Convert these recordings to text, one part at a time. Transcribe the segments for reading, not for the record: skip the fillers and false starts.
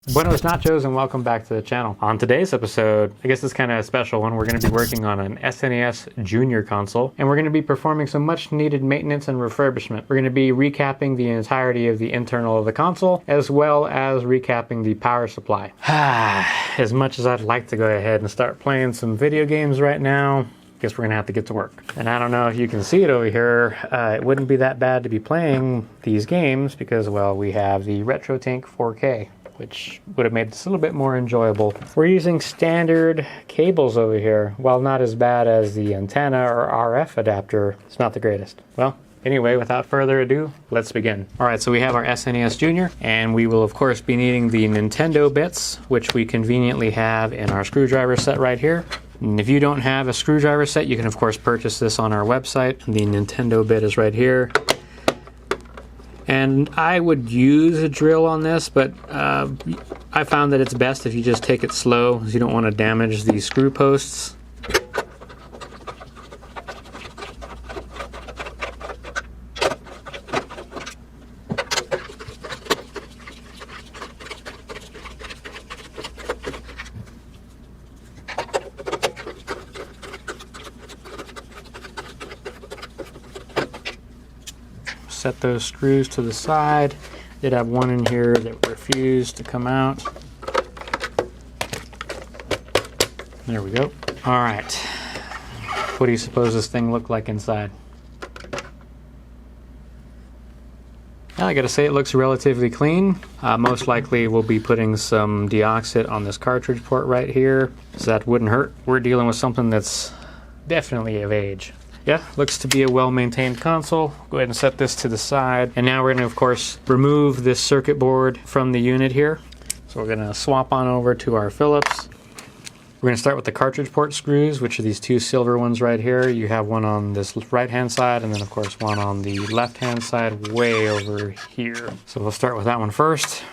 Buenos nachos and welcome back to the channel. On today's episode, I guess it's kind of a special one. We're going to be working on an SNES Jr console, and we're going to be performing some much needed maintenance and refurbishment. We're going to be recapping the entirety of the internal of the console, as well as recapping the power supply. As much as I'd like to go ahead and start playing some video games right now, guess we're gonna have to get to work. And I don't know if you can see it over here, it wouldn't be that bad to be playing these games because, well, we have the RetroTink 4K, which would have made this a little bit more enjoyable. We're using standard cables over here. While not as bad as the antenna or RF adapter, it's not the greatest. Well, anyway, without further ado, let's begin. All right, so we have our SNES Jr, and we will of course be needing the Nintendo bits, which we conveniently have in our screwdriver set right here. And if you don't have a screwdriver set, you can of course purchase this on our website. The Nintendo bit is right here. And I would use a drill on this, but I found that it's best if you just take it slow, because you don't want to damage the screw posts. Set those screws to the side. Did have one in here that refused to come out. There we go. All right. What do you suppose this thing looked like inside? Well, I gotta say it looks relatively clean. Most likely we'll be putting some deoxit on this cartridge port right here, so that wouldn't hurt. We're dealing with something that's definitely of age. Yeah, looks to be a well-maintained console. Go ahead and set this to the side. And now we're going to, of course, remove this circuit board from the unit here. So we're going to swap on over to our Phillips. We're going to start with the cartridge port screws, which are these two silver ones right here. You have one on this right-hand side, and then, of course, one on the left-hand side way over here. So we'll start with that one first.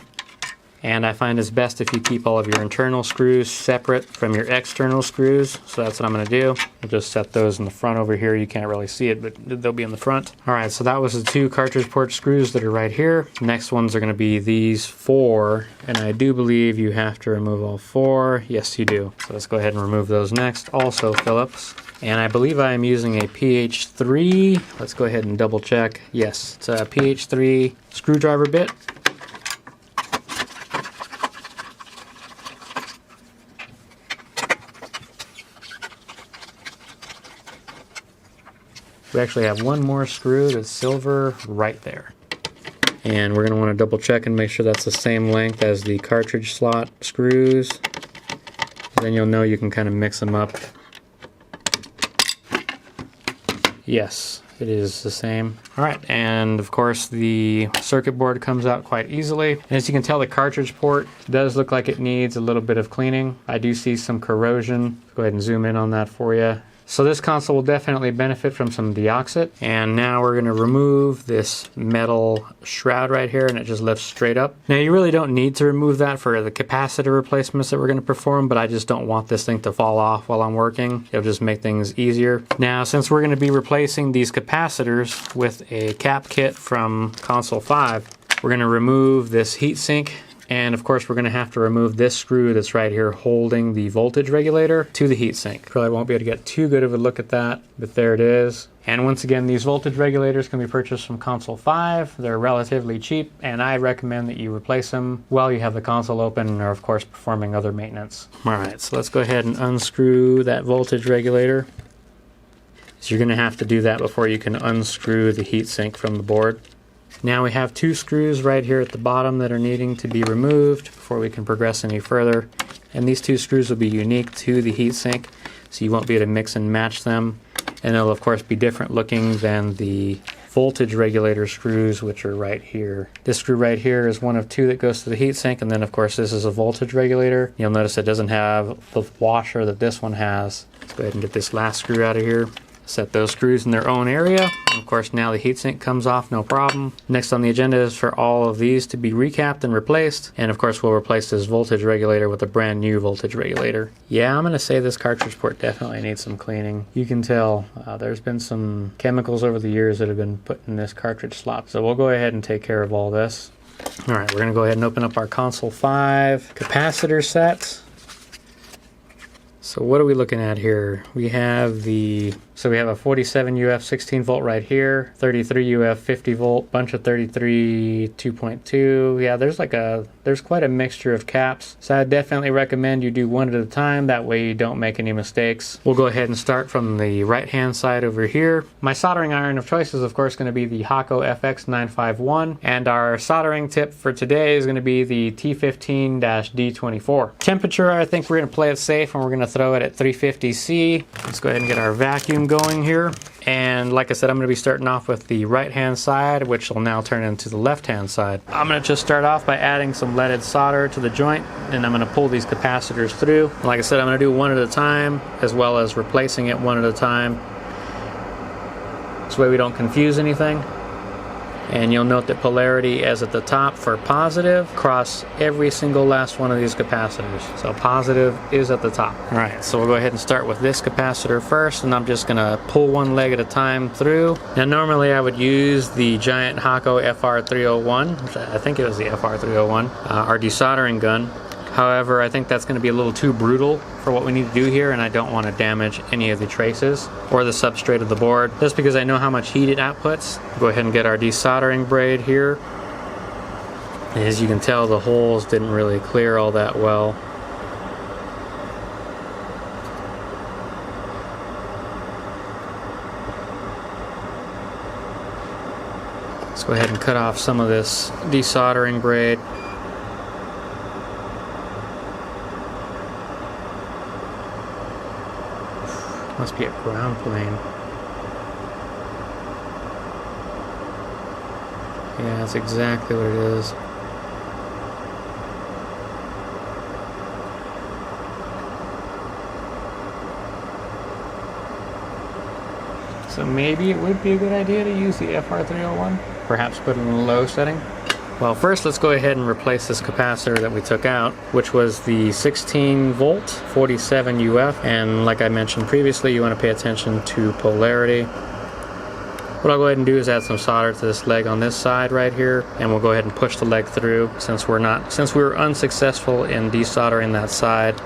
And I find it's best if you keep all of your internal screws separate from your external screws. So that's what I'm going to do. I'll just set those in the front over here. You can't really see it, but they'll be in the front. All right, so that was the two cartridge port screws that are right here. Next ones are going to be these four. And I do believe you have to remove all four. Yes, you do. So let's go ahead and remove those next. Also Phillips. And I believe I am using a PH3. Let's go ahead and double check. Yes, it's a PH3 screwdriver bit. We actually have one more screw that's silver right there. And we're going to want to double check and make sure that's the same length as the cartridge slot screws. Then you'll know you can kind of mix them up. Yes, it is the same. Alright, and of course the circuit board comes out quite easily. And as you can tell, the cartridge port does look like it needs a little bit of cleaning. I do see some corrosion. Go ahead and zoom in on that for you. So this console will definitely benefit from some deoxit. And now we're going to remove this metal shroud right here, and it just lifts straight up. Now you really don't need to remove that for the capacitor replacements that we're going to perform, but I just don't want this thing to fall off while I'm working. It'll just make things easier. Now, since we're going to be replacing these capacitors with a cap kit from console 5, we're going to remove this heatsink. And of course we're going to have to remove this screw that's right here holding the voltage regulator to the heatsink. Probably won't be able to get too good of a look at that, but there it is. And once again, these voltage regulators can be purchased from console 5. They're relatively cheap, and I recommend that you replace them while you have the console open and are of course performing other maintenance. Alright, so let's go ahead and unscrew that voltage regulator. So you're going to have to do that before you can unscrew the heatsink from the board. Now we have two screws right here at the bottom that are needing to be removed before we can progress any further. And these two screws will be unique to the heatsink, so you won't be able to mix and match them. And they'll of course be different looking than the voltage regulator screws, which are right here. This screw right here is one of two that goes to the heatsink, and then of course this is a voltage regulator. You'll notice it doesn't have the washer that this one has. Let's go ahead and get this last screw out of here. Set those screws in their own area. And of course now the heatsink comes off, no problem. Next on the agenda is for all of these to be recapped and replaced. And of course we'll replace this voltage regulator with a brand new voltage regulator. Yeah, I'm going to say this cartridge port definitely needs some cleaning. You can tell there's been some chemicals over the years that have been put in this cartridge slot. So we'll go ahead and take care of all this. All right, we're gonna go ahead and open up our console 5 capacitor set. So what are we looking at here? We have we have a 47 UF 16 volt right here, 33 UF 50 volt, bunch of 33 2.2. Yeah, there's quite a mixture of caps. So I definitely recommend you do one at a time. That way you don't make any mistakes. We'll go ahead and start from the right hand side over here. My soldering iron of choice is of course going to be the Hakko FX951, and our soldering tip for today is going to be the T15-D24. Temperature, I think we're going to play it safe and we're going to throw it at 350 C. Let's go ahead and get our vacuum going here. And like I said, I'm going to be starting off with the right hand side, which will now turn into the left hand side. I'm going to just start off by adding some leaded solder to the joint, and I'm going to pull these capacitors through. Like I said, I'm going to do one at a time, as well as replacing it one at a time. This way we don't confuse anything. And you'll note that polarity is at the top for positive across every single last one of these capacitors. So positive is at the top. All right, so we'll go ahead and start with this capacitor first, and I'm just gonna pull one leg at a time through. Now normally I would use the giant Hakko FR301, which I think it was the FR301, our desoldering gun. However, I think that's going to be a little too brutal for what we need to do here, and I don't want to damage any of the traces or the substrate of the board, just because I know how much heat it outputs. Go ahead and get our desoldering braid here. As you can tell, the holes didn't really clear all that well. Let's go ahead and cut off some of this desoldering braid. Must be a ground plane. Yeah, that's exactly what it is. So maybe it would be a good idea to use the FR301. Perhaps put it in a low setting. Well, first let's go ahead and replace this capacitor that we took out, which was the 16 volt 47 UF, and like I mentioned previously, you want to pay attention to polarity. What I'll go ahead and do is add some solder to this leg on this side right here, and we'll go ahead and push the leg through since we were unsuccessful in desoldering that side.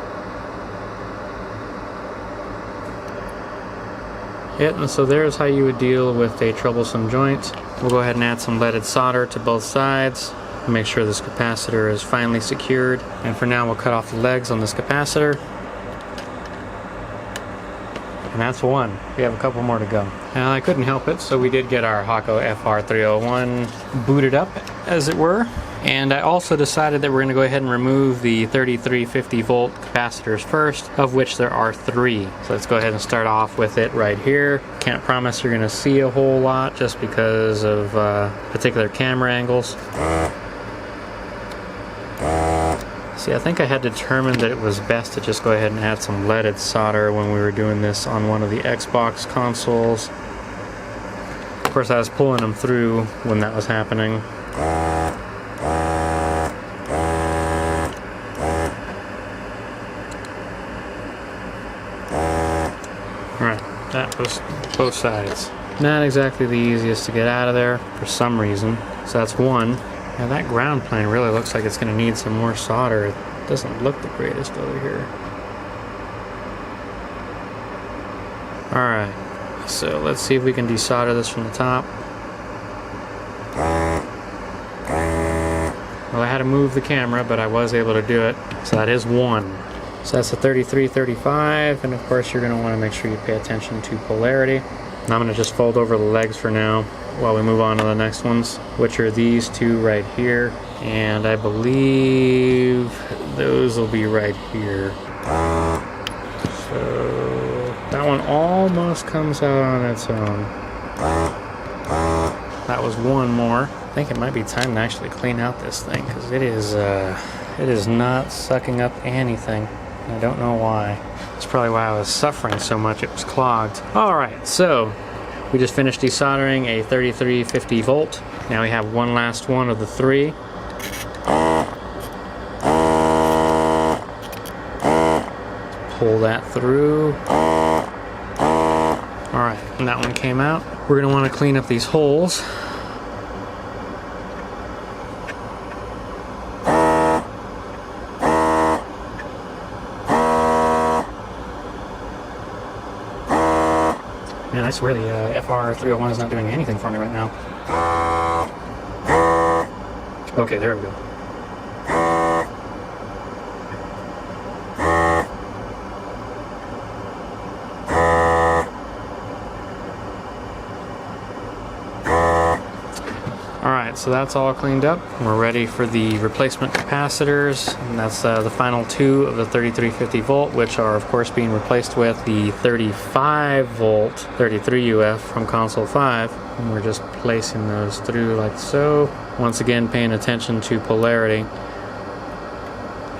Yep, and so there's how you would deal with a troublesome joint. We'll go ahead and add some leaded solder to both sides. Make sure this capacitor is finely secured. And for now, we'll cut off the legs on this capacitor. And that's one. We have a couple more to go. Now, I couldn't help it, so we did get our Hakko FR301 booted up, as it were. And I also decided that we're going to go ahead and remove the 3350 volt capacitors first, of which there are 3. So let's go ahead and start off with it right here. Can't promise you're going to see a whole lot just because of particular camera angles. See, I think I had determined that it was best to just go ahead and add some leaded solder when we were doing this on one of the Xbox consoles. Of course, I was pulling them through when that was happening. That was both sides. Not exactly the easiest to get out of there for some reason. So that's one. Now that ground plane really looks like it's going to need some more solder. It doesn't look the greatest over here. Alright, so let's see if we can desolder this from the top. Well, I had to move the camera, but I was able to do it. So that is one. So that's a 3335, and of course you're going to want to make sure you pay attention to polarity. And I'm going to just fold over the legs for now while we move on to the next ones, which are these two right here. And I believe those will be right here. So that one almost comes out on its own. That was one more. I think it might be time to actually clean out this thing, because it is not sucking up anything. I don't know why. That's probably why I was suffering so much. It was clogged. Alright, so we just finished desoldering a 3350 volt. Now we have one last one of the 3. Pull that through. Alright, and that one came out. We're going to want to clean up these holes. Man, I swear the FR301 is not doing anything for me right now. Okay, there we go. Alright, so that's all cleaned up. We're ready for the replacement capacitors, and that's the final two of the 3350 volt, which are of course being replaced with the 35 volt 33 UF from console 5. And we're just placing those through like so. Once again, paying attention to polarity.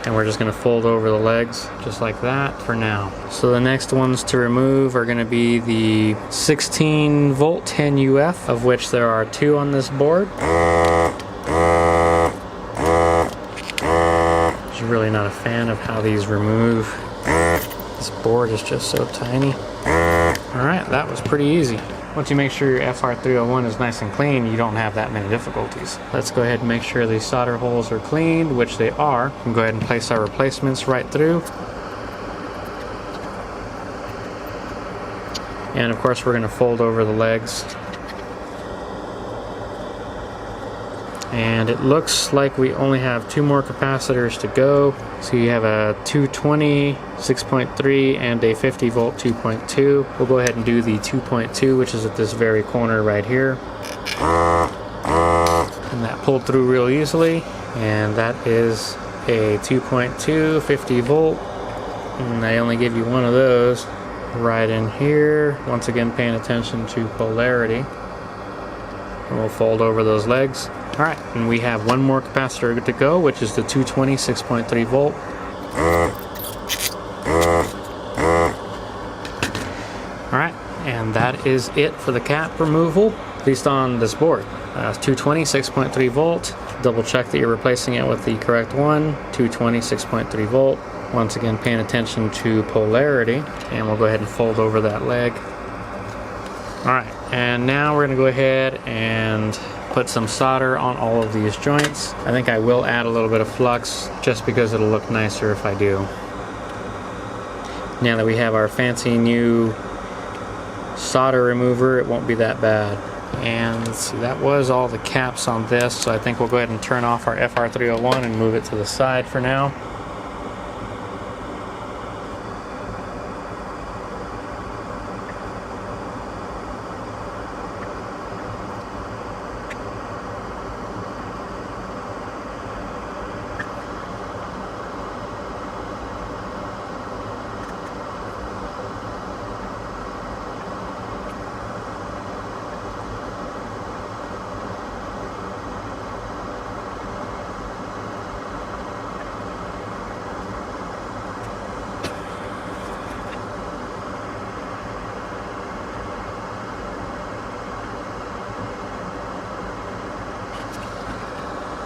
And we're just going to fold over the legs just like that for now. So the next ones to remove are going to be the 16 volt 10 UF, of which there are two on this board. Just really not a fan of how these remove. This board is just so tiny. Alright, that was pretty easy. Once you make sure your FR301 is nice and clean, you don't have that many difficulties. Let's go ahead and make sure these solder holes are cleaned, which they are. We can go ahead and place our replacements right through. And of course we're going to fold over the legs. And it looks like we only have two more capacitors to go. So you have a 220 6.3 and a 50 volt 2.2. We'll go ahead and do the 2.2, which is at this very corner right here. And that pulled through real easily. And that is a 2.2 50 volt. And I only give you one of those right in here. Once again, paying attention to polarity. And we'll fold over those legs. Alright, and we have one more capacitor to go, which is the 220 6.3 volt. Alright, and that is it for the cap removal, at least on this board. 220 6.3 volt. Double check that you're replacing it with the correct one. 220 6.3 volt. Once again, paying attention to polarity. And we'll go ahead and fold over that leg. Alright, and now we're going to go ahead and put some solder on all of these joints. I think I will add a little bit of flux just because it'll look nicer if I do. Now that we have our fancy new solder remover, it won't be that bad. And let's see, that was all the caps on this, so I think we'll go ahead and turn off our FR301 and move it to the side for now.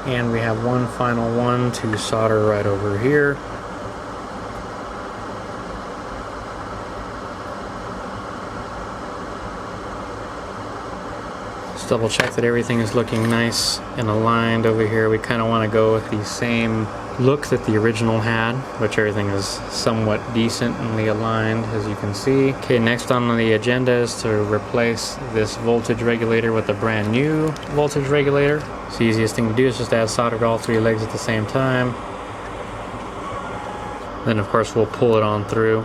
And we have one final one to solder right over here. Just double check that everything is looking nice and aligned over here. We kind of want to go with the same look that the original had, which everything is somewhat decently aligned, as you can see. Okay, next on the agenda is to replace this voltage regulator with a brand new voltage regulator. So the easiest thing to do is just add solder to all three legs at the same time. Then of course we'll pull it on through.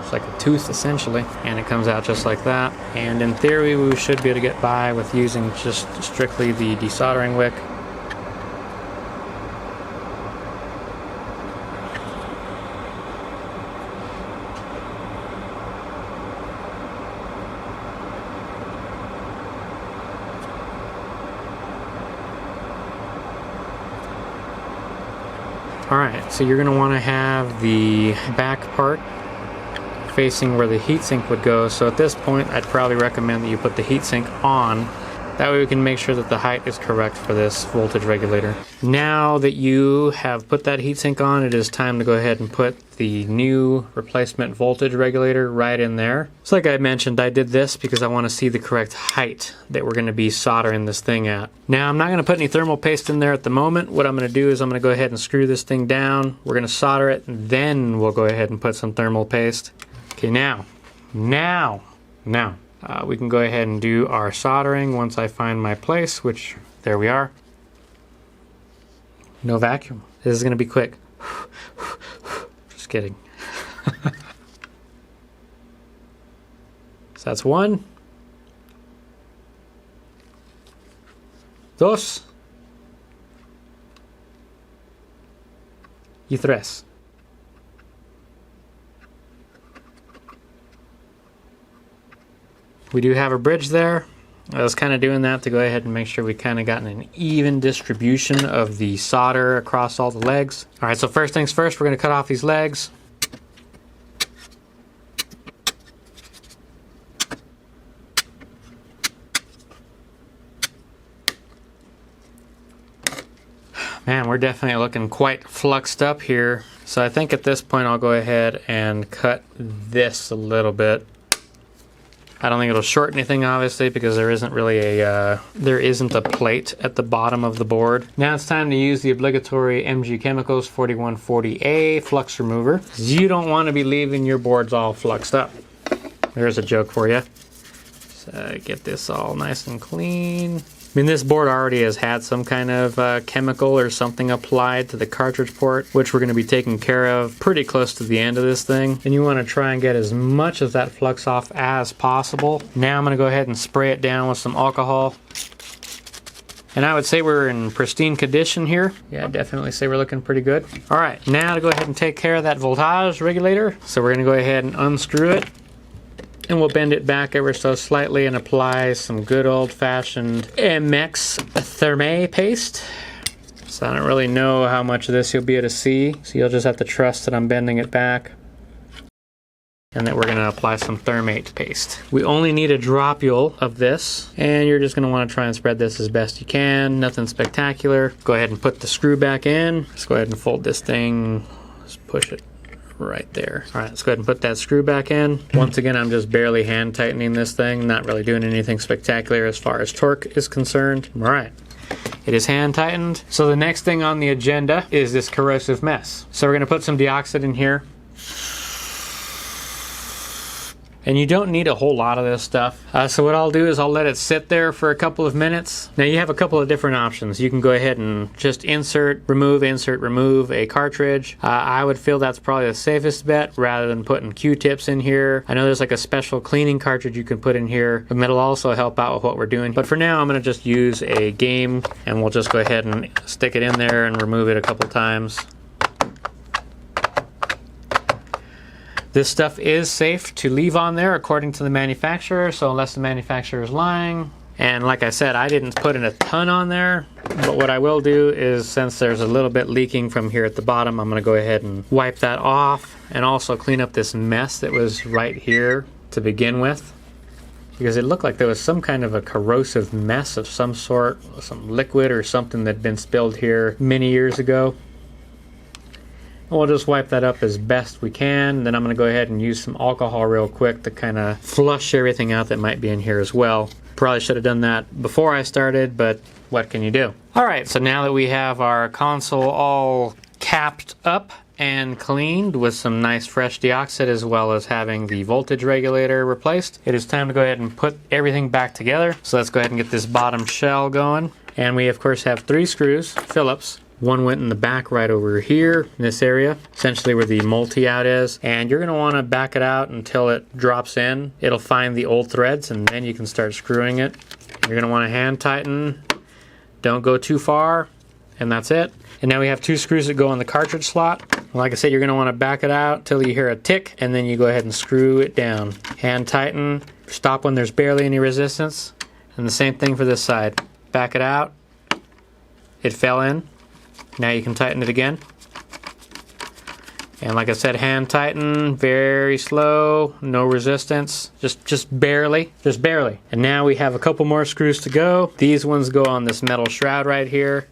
It's like a tooth essentially, and it comes out just like that. And in theory we should be able to get by with using just strictly the desoldering wick. Alright, so you're going to want to have the back part facing where the heatsink would go. So at this point, I'd probably recommend that you put the heatsink on. That way we can make sure that the height is correct for this voltage regulator. Now that you have put that heatsink on, it is time to go ahead and put the new replacement voltage regulator right in there. So like I mentioned, I did this because I want to see the correct height that we're going to be soldering this thing at. Now I'm not going to put any thermal paste in there at the moment. What I'm going to do is I'm going to go ahead and screw this thing down. We're going to solder it, and then we'll go ahead and put some thermal paste. Okay, now, we can go ahead and do our soldering once I find my place, which, there we are. No vacuum. This is gonna be quick. Just kidding. So that's 1. 2. Y 3. We do have a bridge there. I was kind of doing that to go ahead and make sure we kind of gotten an even distribution of the solder across all the legs. All right, so first things first, we're going to cut off these legs. Man, we're definitely looking quite fluxed up here. So I think at this point I'll go ahead and cut this a little bit. I don't think it'll short anything, obviously, because there isn't really a plate at the bottom of the board. Now it's time to use the obligatory MG Chemicals 4140A flux remover. You don't want to be leaving your boards all fluxed up. There's a joke for you. So get this all nice and clean. I mean, this board already has had some kind of chemical or something applied to the cartridge port, which we're going to be taking care of pretty close to the end of this thing. And you want to try and get as much of that flux off as possible. Now I'm going to go ahead and spray it down with some alcohol. And I would say we're in pristine condition here. Yeah, definitely say we're looking pretty good. All right, now to go ahead and take care of that voltage regulator. So we're going to go ahead and unscrew it. And we'll bend it back ever so slightly and apply some good old-fashioned MX Therme paste. So I don't really know how much of this you'll be able to see, so you'll just have to trust that I'm bending it back. And that we're going to apply some Thermate paste. We only need a dropule of this, and you're just going to want to try and spread this as best you can. Nothing spectacular. Go ahead and put the screw back in. Let's go ahead and fold this thing. Let's push it right there. All right, let's go ahead and put that screw back in. Once again, I'm just barely hand tightening this thing, not really doing anything spectacular as far as torque is concerned. All right, it is hand tightened. So the next thing on the agenda is this corrosive mess. So we're gonna put some deoxit in here. And you don't need a whole lot of this stuff. So what I'll do is I'll let it sit there for a couple of minutes. Now you have a couple of different options. You can go ahead and just insert, remove a cartridge. I would feel that's probably the safest bet rather than putting Q-tips in here. I know there's like a special cleaning cartridge you can put in here, and that'll also help out with what we're doing. But for now, I'm gonna just use a game, and we'll just go ahead and stick it in there and remove it a couple times. This stuff is safe to leave on there according to the manufacturer, so unless the manufacturer is lying. And like I said, I didn't put in a ton on there, but what I will do is, since there's a little bit leaking from here at the bottom, I'm going to go ahead and wipe that off and also clean up this mess that was right here to begin with. Because it looked like there was some kind of a corrosive mess of some sort, some liquid or something that had been spilled here many years ago. We'll just wipe that up as best we can. Then I'm going to go ahead and use some alcohol real quick to kind of flush everything out that might be in here as well. Probably should have done that before I started, but what can you do? Alright, so now that we have our console all capped up and cleaned with some nice fresh deoxit, as well as having the voltage regulator replaced, it is time to go ahead and put everything back together. So let's go ahead and get this bottom shell going. And we of course have 3 screws, Phillips. One went in the back right over here in this area, essentially where the multi-out is. And you're going to want to back it out until it drops in. It'll find the old threads, and then you can start screwing it. You're going to want to hand tighten. Don't go too far, and that's it. And now we have 2 screws that go in the cartridge slot. Like I said, you're going to want to back it out till you hear a tick, and then you go ahead and screw it down. Hand tighten. Stop when there's barely any resistance. And the same thing for this side. Back it out. It fell in. Now you can tighten it again. And like I said, hand tighten, very slow, no resistance, just barely. And now we have a couple more screws to go. These ones go on this metal shroud right here.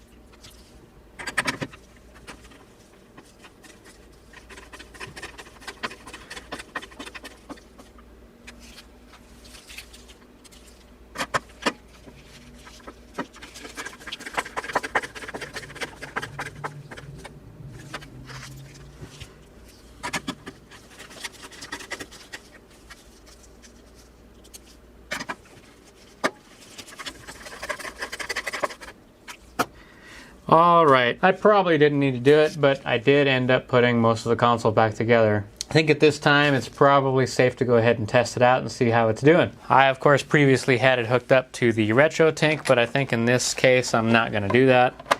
All right, I probably didn't need to do it, but I did end up putting most of the console back together. I think at this time it's probably safe to go ahead and test it out and see how it's doing. I of course previously had it hooked up to the retro tank, but I think in this case I'm not going to do that.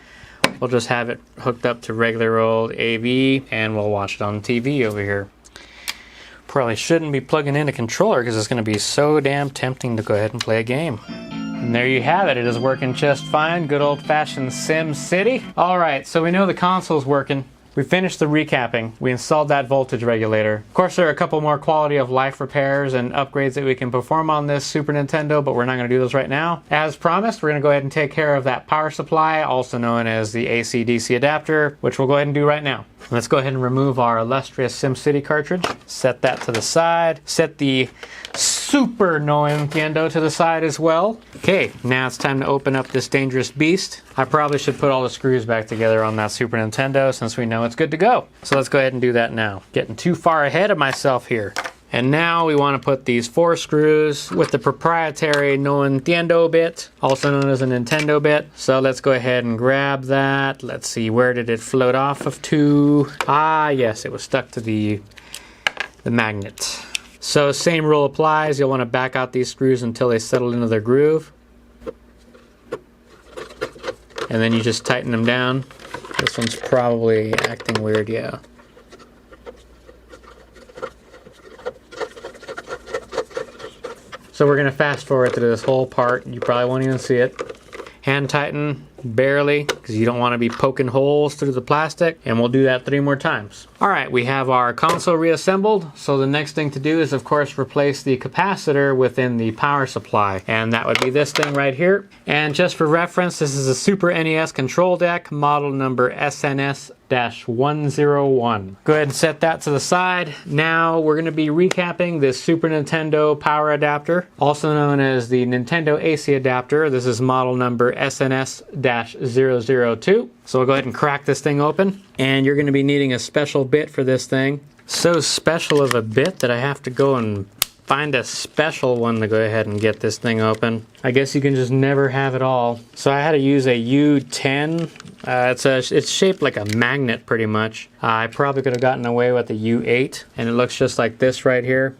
We'll just have it hooked up to regular old AV and we'll watch it on TV over here. Probably shouldn't be plugging in a controller because it's going to be so damn tempting to go ahead and play a game. And there you have it. It is working just fine. Good old-fashioned Sim City. All right, so we know the console's working. We finished the recapping. We installed that voltage regulator. Of course, there are a couple more quality of life repairs and upgrades that we can perform on this Super Nintendo, but we're not going to do those right now. As promised, we're going to go ahead and take care of that power supply, also known as the AC-DC adapter, which we'll go ahead and do right now. Let's go ahead and remove our illustrious SimCity cartridge. Set that to the side. Set the Super Nintendo to the side as well. Okay, now it's time to open up this dangerous beast. I probably should put all the screws back together on that Super Nintendo since we know it's good to go. So let's go ahead and do that now. Getting too far ahead of myself here. And now we want to put these 4 screws with the proprietary Nintendo bit, also known as a Nintendo bit. So let's go ahead and grab that. Let's see, where did it float off of to? Ah, yes, it was stuck to the magnet. So same rule applies. You'll want to back out these screws until they settle into their groove. And then you just tighten them down. This one's probably acting weird, yeah. So we're going to fast forward through this whole part. You probably won't even see it. Hand tighten, barely, because you don't want to be poking holes through the plastic. And we'll do that 3 more times. All right, we have our console reassembled. So the next thing to do is, of course, replace the capacitor within the power supply. And that would be this thing right here. And just for reference, this is a Super NES control deck, model number SNS-101. Go ahead and set that to the side. Now we're going to be recapping this Super Nintendo power adapter, also known as the Nintendo AC adapter. This is model number SNS-002. So we'll go ahead and crack this thing open. And you're going to be needing a special bit for this thing. So special of a bit that I have to go and find a special one to go ahead and get this thing open. I guess you can just never have it all. So I had to use a U10. It's shaped like a magnet pretty much. I probably could have gotten away with a U8, and it looks just like this right here.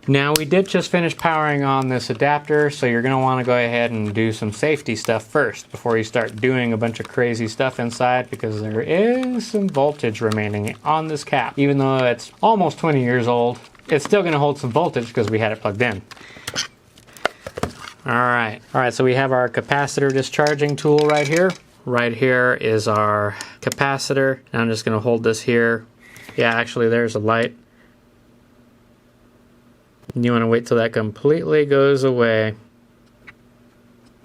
Now we did just finish powering on this adapter, so you're going to want to go ahead and do some safety stuff first before you start doing a bunch of crazy stuff inside, because there is some voltage remaining on this cap. Even though it's almost 20 years old, it's still going to hold some voltage because we had it plugged in. Alright, so we have our capacitor discharging tool right here. Right here is our capacitor. And I'm just going to hold this here. Yeah, actually there's a light. You want to wait till that completely goes away.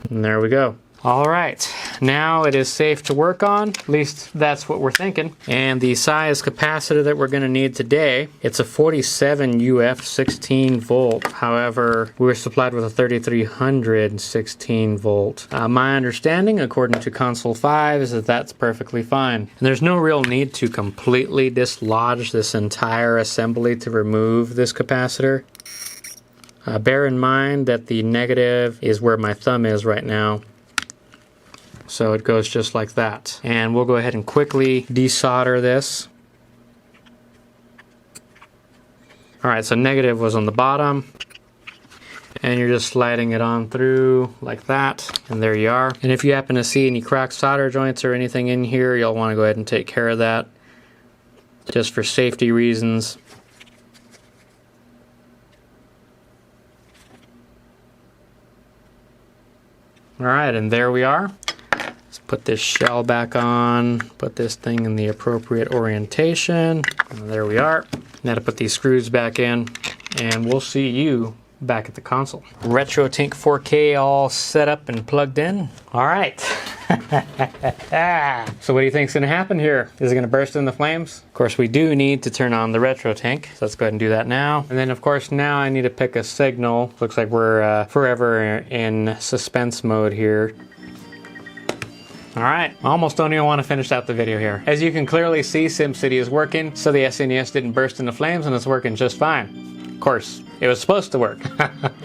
And there we go. Alright, now it is safe to work on. At least that's what we're thinking. And the size capacitor that we're going to need today, it's a 47 UF 16 volt. However, we were supplied with a 3300 16 volt. My understanding, according to Console 5, is that that's perfectly fine. And there's no real need to completely dislodge this entire assembly to remove this capacitor. Bear in mind that the negative is where my thumb is right now. So it goes just like that. And we'll go ahead and quickly desolder this. Alright, so negative was on the bottom. And you're just sliding it on through like that. And there you are. And if you happen to see any cracked solder joints or anything in here, you'll want to go ahead and take care of that. Just for safety reasons. Alright, and there we are. Let's put this shell back on, put this thing in the appropriate orientation. And there we are. Now to put these screws back in, and we'll see you back at the console. RetroTink 4K all set up and plugged in. Alright. So what do you think's going to happen here? Is it going to burst into flames? Of course, we do need to turn on the RetroTink, so let's go ahead and do that now. And then, of course, now I need to pick a signal. Looks like we're forever in suspense mode here. Alright, almost don't even want to finish out the video here. As you can clearly see, SimCity is working, so the SNES didn't burst into flames and it's working just fine. Of course, it was supposed to work.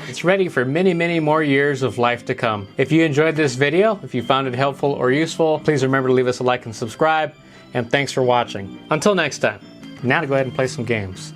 It's ready for many, many more years of life to come. If you enjoyed this video, if you found it helpful or useful, please remember to leave us a like and subscribe, and thanks for watching. Until next time, now to go ahead and play some games.